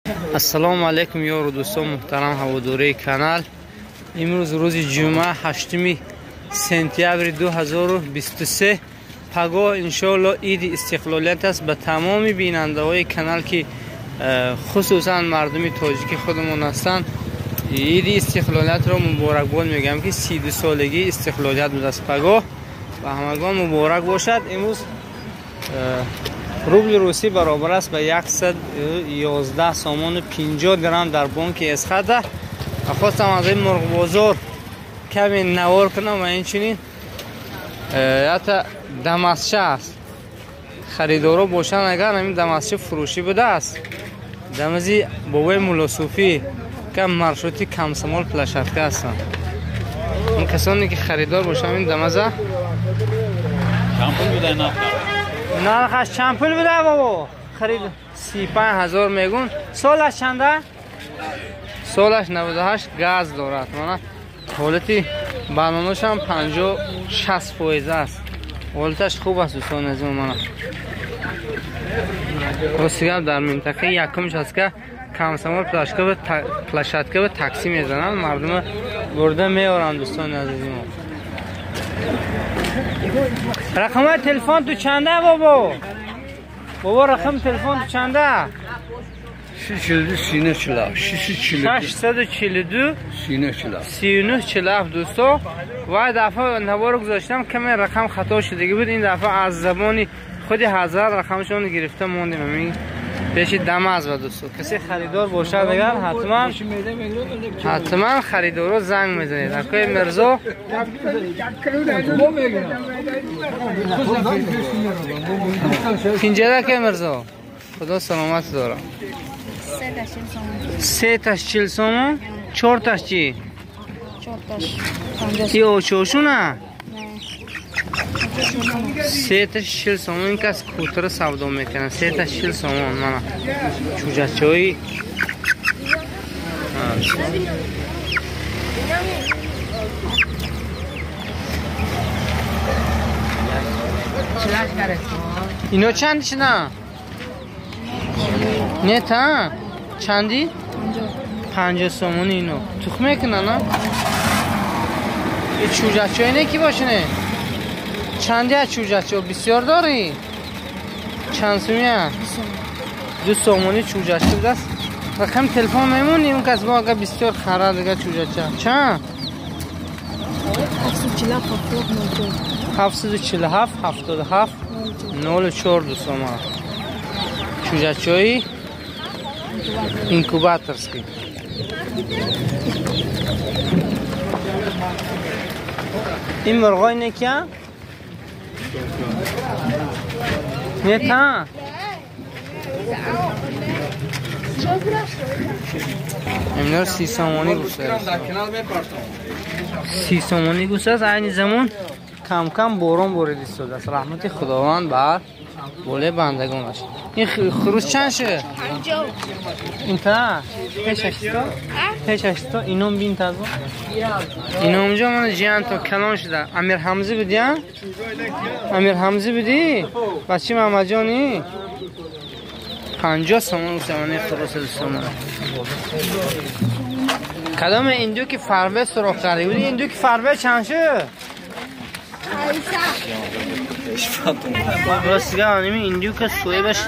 السلام علیکم یار و دوستان محترم هواداری کانال. امروز روز جمعه 8 سپتامبر 2023 پگاه انشالله عید استقلالیت است. به تمام بیننده های کانال که خصوصا مردم تاجیک خودمون هستند عید استقلالیت را مبارکباد میگم که 32 سالگی استقلالیت بود است. پگاه و همگان مبارک باشد. امروز روبل روسی برابر است به 111 سومون 50 درم در بانک اسخده. خواستم از این مرغ بازار کمی نوار کنم و اینچنین حتی دمسشه است. خریدارا باشن اگر همین دمسشه فروشی بوده است. دمزی بابای مولا صوفی کم مرشوتی کم سمال پلشتکه هستن. این کسانی که خریدار باشن این دمزه چمپل بوده نرخش چمپل بوده بابا. خرید 35,000 میگون. سالش چنده؟ سالش 98 گاز دارد. مانا حالتی بنانوش هم 50-60% است. حالتش خوب است دوستان از مانا. راستی در منطقه یکمش هست که کمسمال پلشتکه به تاکسی میزنن. مردم برده میارن دوستان عزیزی ما. رقم تلفن تو چنده بابا؟ بابا رقم تلفن تو چنده؟ 642 سینه 642 سینه 3947 دوستا. و دفعه نوار گذاشتم کمی رقم خطا شده بود. این دفعه از زبانی خود حضرت رقمشون گرفته موندیم. همین پیش دم از و دوستو کسی خریدار باشه اگر حتما خریدارو زنگ میزنید. اکای مرزا پینجره که مرزا خدا سلامت دارم. 3 تاش 40 سومون 4 تاش چی؟ 4 تاش 50 او چوشونه 3 تاش 40 سومون. این کس کوتر سودا میکنن. 3 تاش 40 سومون. مانا چوجچوی اینو چند نه؟ نه تا چندی؟ 50 سومون. اینو تخمه کنه نه؟ این چوجچوی نه کی باشه نه؟ چندی از چوجچو بسیار داری؟ چند سومیه؟ 2 سومونی چوجچو بود است. رقم تلفن میمونی اون کس با اگر بسیار خرد دیگه چوجچو چند؟ 747 77 04 دوستان چوجچوی اینکوباتورسکی. این مرغای نکیه؟ نه تا امنار 30 سومونی گوشته است. 30 سومونی گوشته است. این زمان کم کم باران بوریده شده است. رحمت خداوند بر بوله بندگانش. این خروس چند شه؟ 50. این تا؟ پیش اشتا؟ اینم بین تازه؟ اینم اونجا من جیان تا کلان شده. امیر حمزه بودی ها؟ امیر حمزه بودی؟ بچه محمد جانی؟ 50 سومون زمانی خروس دوستان. کدام این دو که فربه سراخ کرده بودی؟ این دو که فربه چند شه؟ راستی که آنیمی این دو که سویبش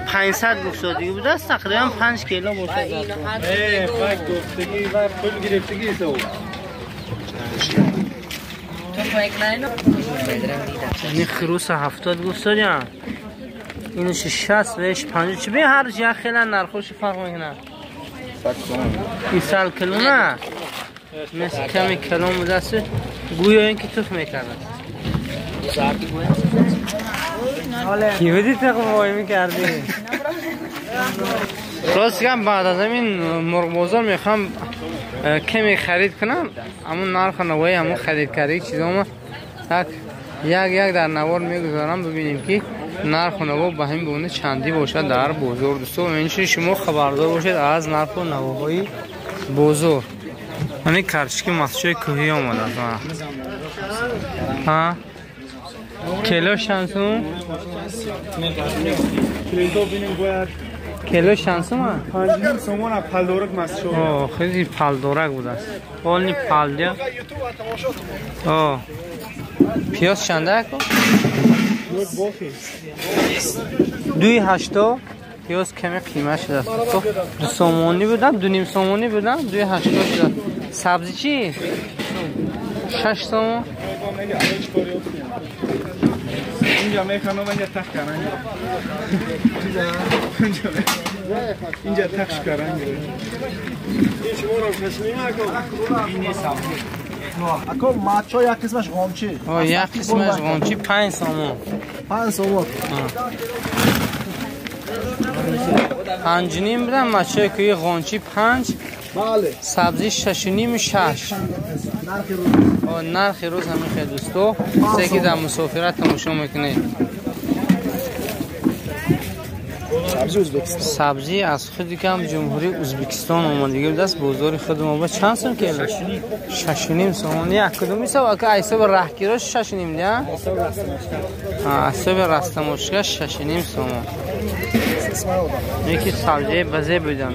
500 گفتادگی بوده است. تقریبا 5 کیلو باشه. فک گفتگی و پول گرفتگی است. این خروس 70 گفتادی هم اینش 60 بهش 50 چی به هر جا خیلی نرخوش فرق میکنه. این سال کلو نه مثل کمی کلو بوده است. گویا این که تخم میکرده کی بودی تقوی میکردی؟ راستی که بعد از این مرغ بازار میخوام کمی خرید کنم. همون نرخ نوایی همون خرید کردی چیزامو یک در نوار میگذارم ببینیم که نرخ نوا به همین گونه چندی باشد در بازار دوستو. اینچه شما خبردار باشید از نرخ و نواهای بازار. من کرچکی مسجد کوهی آمده ها کیلو شانسون کیلو شانس ما 5 سومون پالدورک ماست شو خیلی پالدورک بود است اونی پالدیا پیاز چنده کو 2.80 پیاز کمی قیمت شده دو سومونی بودن 2.5 سومونی بودن 2.80 شده سبزی چی 6 سومون اینجا میخوام اینجا تخ کردن اینجا تخش کردن اکو ماچو یک قسمش قامچی یک قسمش قامچی 5 سومون 5 سومون 5 نیم بدم ماچو که قامچی 5 بله سبزی 6 نیم 6 نرخ روز همین خیلی دوستو سه در مسافرت تماشا میکنه سبزی از خود کم جمهوری ازبکستان اومدگی دست بازار خود ما با چند سوم کیلو 6.5 سوم یک کدومی سو که ایسا به رهگیراش 6.5 ده ایسا به رستموشگاه 6.5 سوم یکی سبزی بزه بودم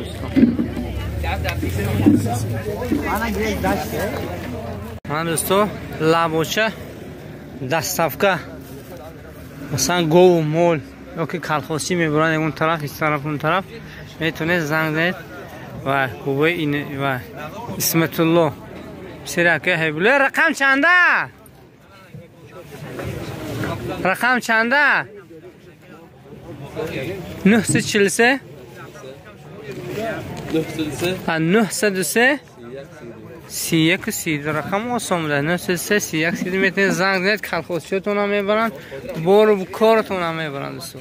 من دوستو لبوچه دستافکه مثلا گو و مول یا که کلخاصی میبرن اون طرف این طرف اون طرف میتونه زنگ زنید و گوه این و اسمت الله بسیره که هیبله رقم چنده؟ رقم چنده؟ 943 903 31 30 رقم آسان ده 903 31 30 میتونید زنگ زنید کلخوصیتون هم میبرن بارو کارتون هم میبرن دوستو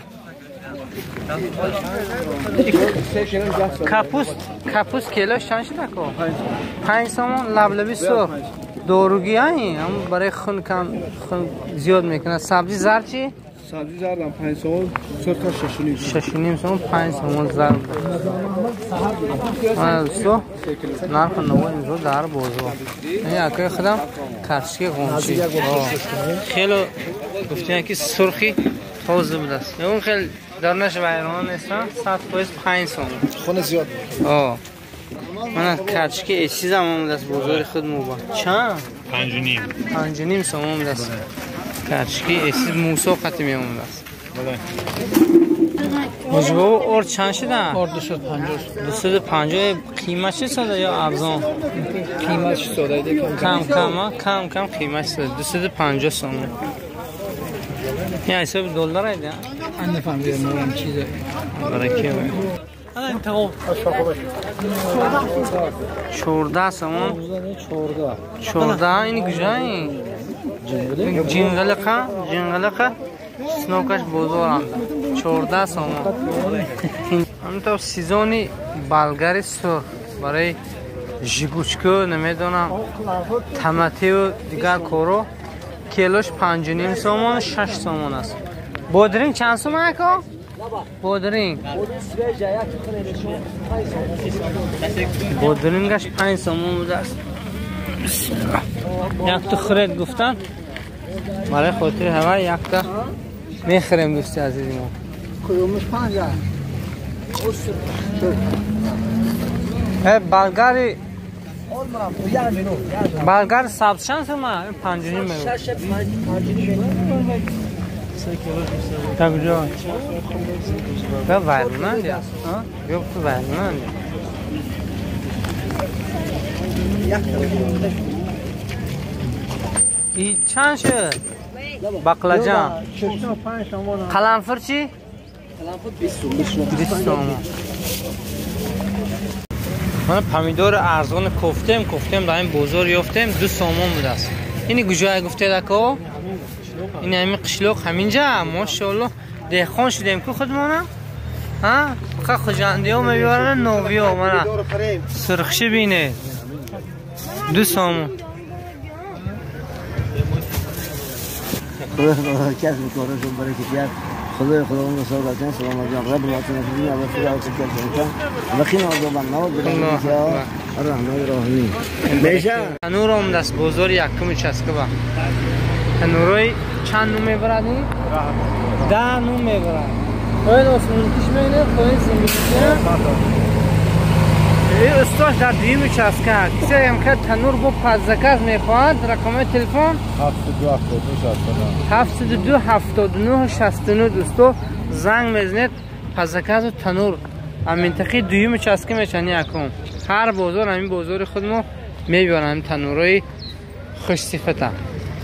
کپوست کیلو چند شده که 5 سومون لبلبی سرخ داروگی هایی هم برای خون کم خون زیاد میکنه سبزی زر چی؟ سبزی زردم 5 سومون سرخ 6.5 سومون 5 سومون زر من دوستو نرخ نوان اینجا در بازار این اکای خودم کرشکی قمچی خیلی گفتیم که سرخی تازه بود است اون خیلی درنش بیران نیستن 5 سومون خونه زیاد من کرشکی ایسی زمان دست بازار خود موبا چند؟ 5.5 سومون دست کرشکی ایسی موسا قطعی میمون دست مجبور اور چند شده؟ اور 250 قیمت چه ساده یا ارزان؟ قیمتش ساده کم قیمت ساده 250 سومون این حساب دلار ایده؟ من نفهمیدم نورم چیزه برای که باید 14 سومون 14 اینی کجایی؟ جنگلقه سنوکش بزرگ هم 14 سومون همینطور سیزونی بلگری سرخ برای ژیگوچکو نمیدونم تماتی و دیگر کارو کیلوش 5.5 سومون 6 سومون است بودرینگ چند سومون اکا؟ بودرینگش 5 سومون بوده است یک تو خرید گفتن برای خاطر همه یک تا میخریم دوستی عزیزی ما کدومش 50 بلگاری بلگر سبز چند سومه؟ 5.5 میرو کجا؟ یا ویرونندی است یا تو ویرونندی ای چند شد؟ بقلجان قلنفر چی؟ قلنفر 20 تومن من پمیدور ارزان کفتم در این بازار یافتم 2 سومون بوده است اینی کجای گفته دکو؟ این همین قشلوق همینجا ماشاءالله دهخان شدیم که خودمانم ها بخواه خوشنده ها میبارن نوی ها منه سرخشی بینه 2 سومون کس میکنه برای کتیار خدای اون رسول الله سلام جان رب العالمین دنیا و خدا و تکلیف و خیلی آدم نماز بخونید یا الرحمن الرحیم میشه نورم دست بازار یکم چسکه با نورای چند نوم میبردی 10 نوم میبرد این آسمون کشمه خواهی زنگیشه این استاش در دیمی چسکه کسی هم که تنور با پزدکز میخواهد رقم تلفن 7279 دوستو زنگ میزنید پزدکز و تنور هم منطقه دیمی چسکه میشنی اکم هر بازار همین بازار خودمو میبینم تنورای خوش صفته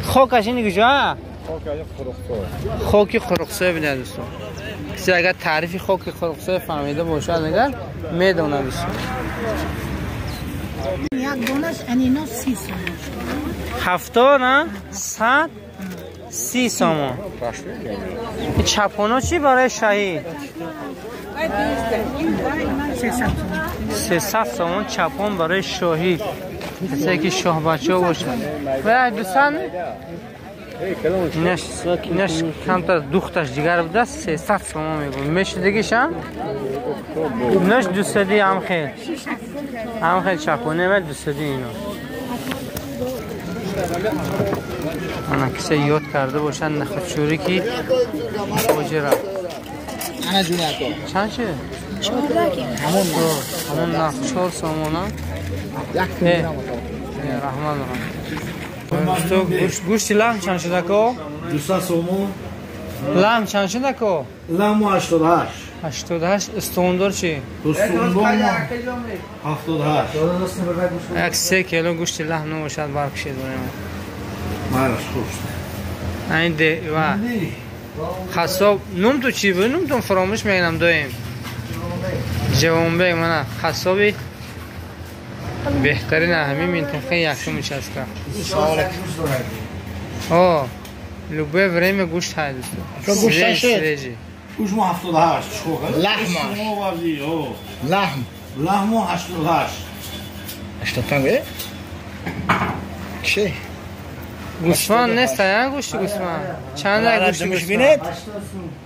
خاکش اینی کجا؟ خاک خرقسای بینه دوستو کسی اگر تعریفی خاک خرقسای فهمیده باشد اگر میدونه دوستو یک دونش انینا 30 سوم 70 نه 100 30 سوم این چپونا چی برای شاهی 300 سوم چپون برای شاهی کسی که شاه بچه باشه و دوستان اینش کمتر دوختش دیگر بوده 300 سوم میگم میشه دیگه شم اینش 200 هم خیلی چپونه و 200 اینو انا کسی یاد کرده باشن نخچوری که باجه را انا جونه تو چند چه؟ همون نخ 4 سومونه رحمان تو گوشت لحم چند شده که؟ 200 سومون لحم چند شده که؟ لحم 88 88 استوندار چی؟ استوندار 78 یک 3 کیلو گوشت لحم نباشد برکشید مارش خوش این ده و خصاب نم تو چی بود؟ نم تو فراموش میگنم دایم جوان بگ منه خصابی بهترین همین منطقه یکم چسکه لوبه بریم گوشت های دوستو گوشت شد گوشت ما 78 لحم 88 85 چه گوشتمان نیست یا گوشت گوشتمان چند گوشت گوشتمان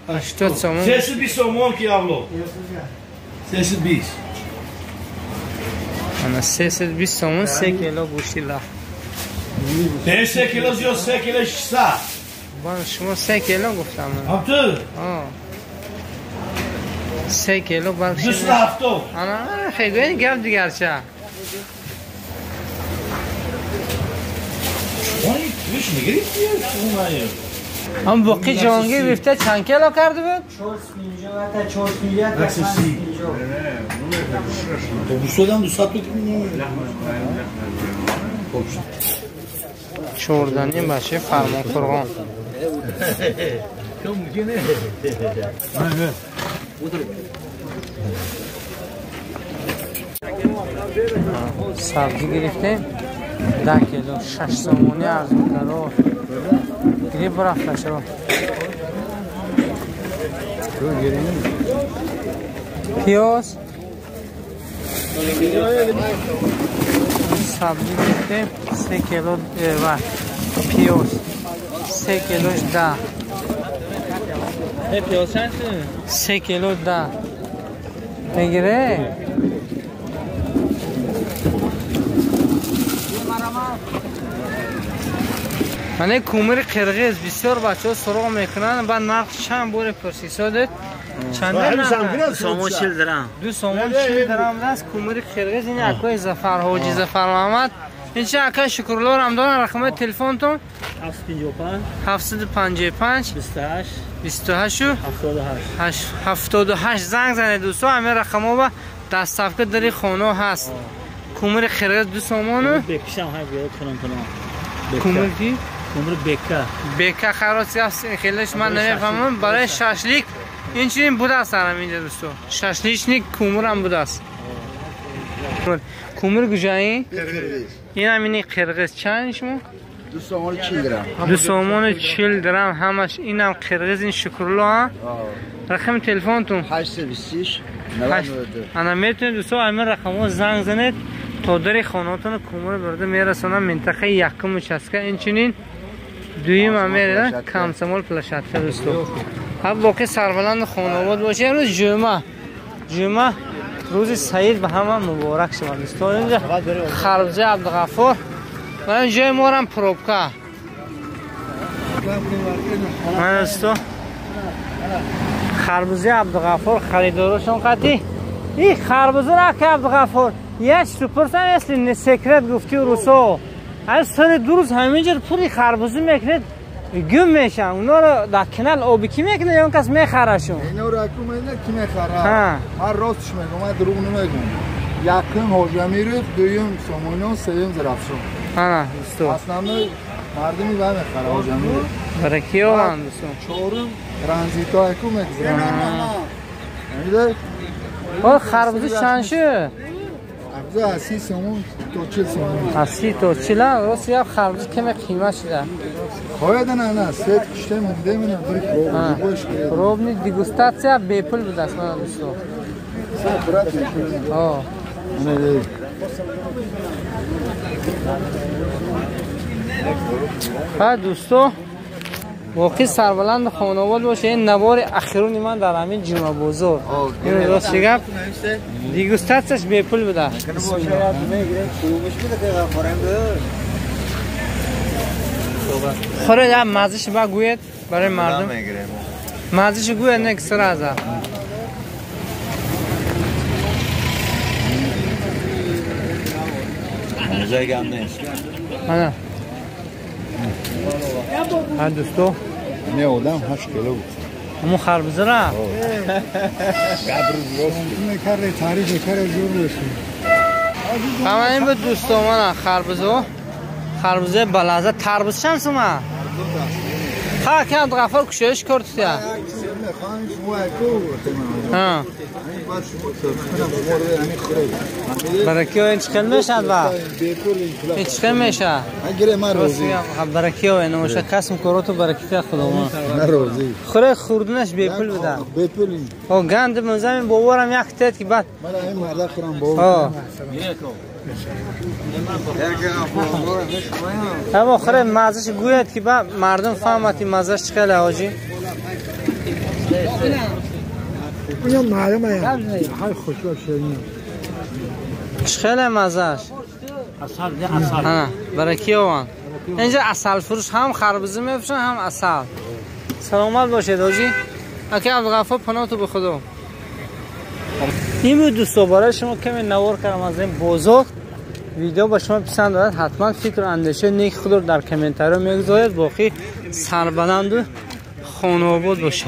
80 سومون 320 سومون کی ابلو 320 انا 320 سومون 3 کیلو گوشت لحم 3 کیلو یا 3 کیلو 600 بان شما 3 کیلو گفتم هم تو 3 کیلو برکشید 270 انا خیلی این گفت دیگر چه میش میگیری هم باقی جوانگیر بیفته چند کیلو کرده بود؟ 4 چوردنی بچه فرمان فرغان سبزی گرفتیم 10 کیلو 6 سومونی عرض می‌کنه گریب برافت شو پیاز سبزی گرفتیم 3 کیلو و پیاز 3 کیلوش 10 پیاز چند 3 کیلو 10 میگیره من کومر قرقیز بسیار بچه ها سراغ میکنن بعد نقد چند بوره پرسیسا دید چند نقد 240 درهم 240 درهم است کومر قرقیز این اکای زفر حاجی زفر محمد این چه اکای شکرلار هم دارن رقم تلفن تو 755 28 78 زنگ زنه دوستو همه رقم ها با دست صفقه داری خانه هست کومر قرقیز 2 سومانو بکشم های بیاد کنم کومر کی؟ کومر بکه خراسی هست خیلیش من نمیفهمم برای ششلیک این چنین بوده است هم اینجا دوستو ششلیک نیک کومر هم بوده است کومر کجایی؟ این هم اینی قرقیز چند شما؟ 240 درهم 240 درهم همش این هم قرقیز این شکرلو ها رقم تلفن تون 826 انا میتونید دوستو همه رقم ها زنگ زنید تا داری خاناتون کومر برده میرسونم منطقه یکم چسکه این چنین دویم هم میره کم سمال پلشتکه دوستو هم باقی سربلند خانواد باشه امروز جمعه روز سعید به همه مبارک شما دوستو اینجا خربزه عبدالغفار و اینجا ما هم خربوزه عبدالغفور خریدارشون قطعی این خربوزه را که عبدالغفور یک سپرسن اصلی سکرت گفتی و روسو از سر دو روز همینجور پوری خربوزه میکنید گم میشن اونا رو در کنال آبی کی میکنه یا اون کس میخرشون اینا رو اکو میکنه کی میخره هر راستش میگم من دروغ نمیگم یکم حاجمی رو دویم سامونا سوم زرافشان دوستو اصلا مردمی به میخره حاجمی رو برای کیو هم دوستو چهارم رنزیتا اکو میکنه میده خربوزه چند شد؟ خربوزه 80 سومون تا 40 سومون 80 تا 40 راست یا خربوزه کمی قیمت شده خواهد نه سید کشته مونده من روب نی دیگوستاسیا بیپل بود اصلا دوستو برات میشه آه دوستو واقعی سربلند خانواده باشه این نوار اخیرونی من در همین جمعه بزرگ این راست شگفت دیگوستاسیش بیپل بوده خوره یا مزش با گوید برای مردم مزش گوید نه کسر ازا مزه گم نیست ها دوستو نه آدم 8 کیلو بود همون خربوزه را قبر روز میکره تاریخ کره جور بشین همین بود دوستو من خربوزه بلازه تربوز چند سومه ها که عبدالغفور کشش کرد یا برای کیو این چکل میشد با این چکل میشه برای کیو این نموشه کسم کرو برای کیو خودمون خوره خوردنش بیپل بوده او گند منظم باورم یک تید که بعد اما خوره مزش گوید که بعد مردم فهمتی مزش چکل آجی اینو معلومه های خوشبه شدیم چخیله مزش؟ اصل برای کیو وان؟ اینجا اصل فروش هم خربوزه میفروشن هم اصل سلامت باشید آجی اکی عبدالغفور پناه تو به خدا این بود دوستو برای شما کمی نوار کردم از این بزرگ ویدیو با شما پسند دارد حتما فکر و اندیشه نیک خود رو در کامنت ها میگذارید باقی سربلند و خانواده باشه